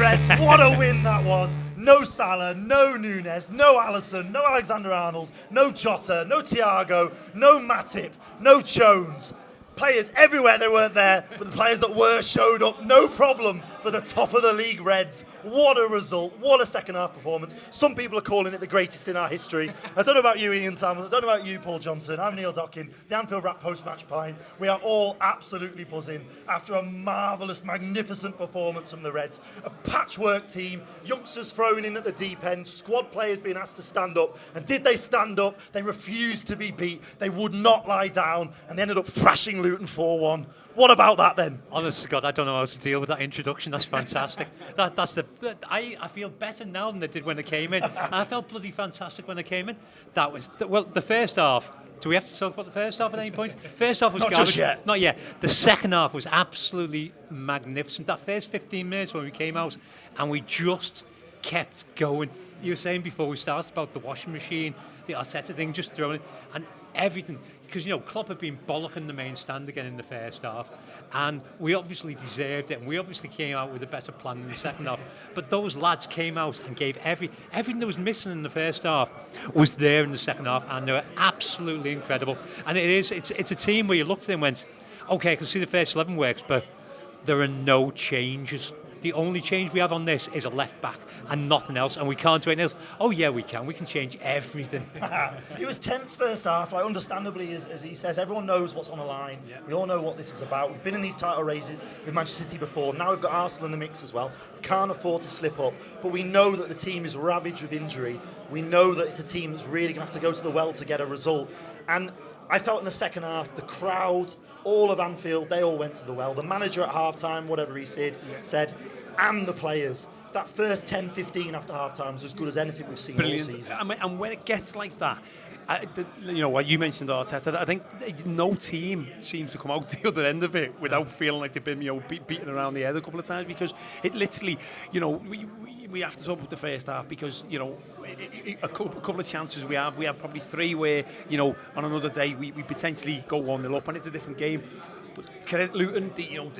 Reds. What a win that was. No Salah, no Nunes, no Alisson, no Alexander-Arnold, no Jota, no Thiago, no Matip, no Jones. Players everywhere they weren't there, but the players that were showed up, no problem for the top of the league Reds. What a result, what a second half performance. Some people are calling it the greatest in our history. I don't know about you, Ian Salmon, I don't know about you, Paul Johnson. I'm Neil Dockin, the Anfield Wrap post-match Pint. We are all absolutely buzzing after a marvellous, magnificent performance from the Reds. A patchwork team, youngsters thrown in at the deep end, squad players being asked to stand up. And did they stand up? They refused to be beat. They would not lie down, and they ended up thrashing Luton 4-1. What about that then? Honest to God, I don't know how to deal with that introduction. That's fantastic. I feel better now than I did when I came in. I felt bloody fantastic when I came in. The first half. Do we have to talk about the first half at any point? First half was Not garbage. just yet. Not yet. The second half was absolutely magnificent. That first 15 minutes when we came out and we just kept going. You were saying before we started about the washing machine, the Arteta thing, just throwing it, and everything. Because, Klopp had been bollocking the main stand again in the first half, and we obviously deserved it, and we obviously came out with a better plan in the second half. But those lads came out and gave everything that was missing in the first half was there in the second half, and they were absolutely incredible. And it's a team where you looked at it and went, okay, I can see the first 11 works, but there are no changes. The only change we have on this is a left back and nothing else, and we can't do anything else. Oh yeah, we can. We can change everything. It was tense first half, understandably, as he says, everyone knows what's on the line. Yeah. We all know what this is about. We've been in these title races with Manchester City before. Now we've got Arsenal in the mix as well. We can't afford to slip up, but we know that the team is ravaged with injury. We know that it's a team that's really going to have to go to the well to get a result. And I felt in the second half, the crowd, all of Anfield, they all went to the well. The manager at half-time, whatever he said, and the players. That first 10-15 after half-time was as good as anything we've seen all season. And when it gets like that, what you mentioned, Arteta, I think no team seems to come out the other end of it without feeling like they've been beaten around the head a couple of times, because it literally, we have to talk about the first half, because a couple of chances we have probably three where on another day we potentially go 1-0 up and it's a different game. But credit Luton,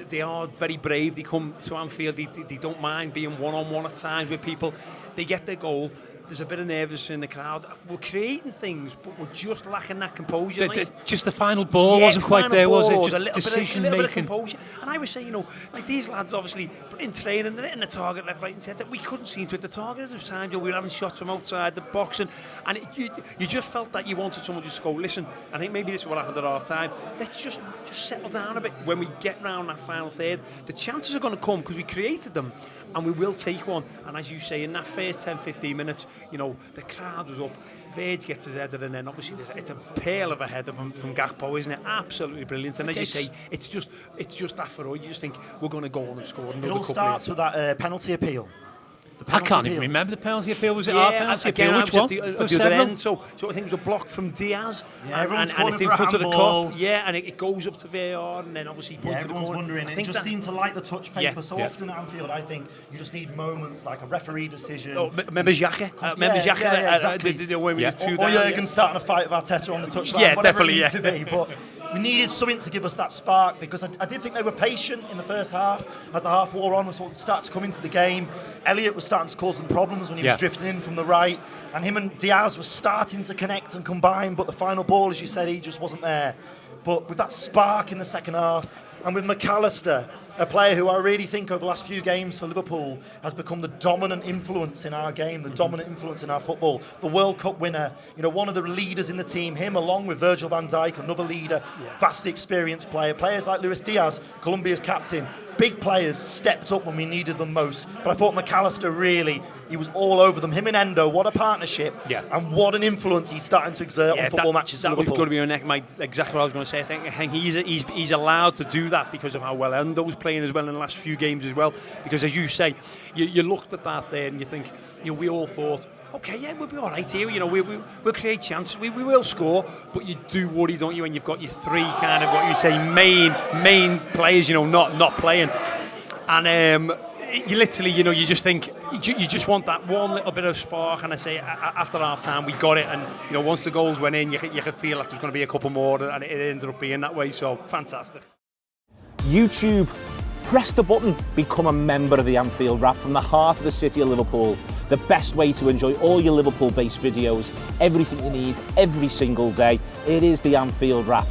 they are very brave. They come to Anfield, they don't mind being one-on-one at times with people. They get their goal. There's a bit of nervousness in the crowd. We're creating things, but we're just lacking that composure. Just the final ball wasn't quite there, was it? Just decision making. Bit of composure. And I was saying, these lads obviously in training, they're hitting the target left, right, and centre. We couldn't seem to hit the target at the time. We were having shots from outside the box, and you just felt that you wanted someone just to go, listen, I think maybe this is what happened at half time. Let's just settle down a bit when we get round that final third. The chances are going to come because we created them, and we will take one. And as you say, in that first 10-15 minutes, the crowd was up. Verge gets his header, and then obviously it's a pearl of a header from Gakpo, isn't it? Absolutely brilliant. And as you say, it's just that for us. You just think we're going to go on and score another couple. It all starts with that penalty appeal. I can't even remember the penalty appeal. Was it our penalty appeal? Which one? The other end. So I think it was a block from Diaz. Yeah, everyone's and it's in for a front of the handball. cup. Yeah, and it goes up to VAR, and then obviously points to the corner. Everyone's wondering. It just seemed to light the touch paper. So often at Anfield, I think you just need moments like a referee decision. Remember Xhaka? Exactly. Or Jurgen starting a fight with Arteta on the touchline. Yeah, whatever definitely. It needs to be. But we needed something to give us that spark, because I did think they were patient in the first half. As the half wore on, we sort of started to come into the game. Elliott was starting to cause them problems when he was drifting in from the right, and him and Diaz were starting to connect and combine, but the final ball, as you said, he just wasn't there. But with that spark in the second half, and with McAllister, a player who I really think over the last few games for Liverpool has become the dominant influence in our game, the dominant influence in our football. The World Cup winner, one of the leaders in the team, him along with Virgil van Dijk, another leader, vastly experienced player. Players like Luis Diaz, Colombia's captain, big players stepped up when we needed them most. But I thought McAllister really, he was all over them. Him and Endo, what a partnership, and what an influence he's starting to exert on football matches for Liverpool. That was going to be exactly what I was going to say. I think he's allowed to do that because of how well Endo's playing as well in the last few games as well. Because as you say, you looked at that there and you think, we all thought, okay, we'll be all right here. We'll create chances. We will score, but you do worry, don't you, when you've got your three kind of what you say main players, not playing, and you literally, you just think you just want that one little bit of spark. And I say after half time we got it, and once the goals went in, you could feel like there's going to be a couple more, and it ended up being that way. So fantastic. YouTube Press the button, become a member of the Anfield Wrap from the heart of the city of Liverpool. The best way to enjoy all your Liverpool-based videos, everything you need, every single day. It is the Anfield Wrap.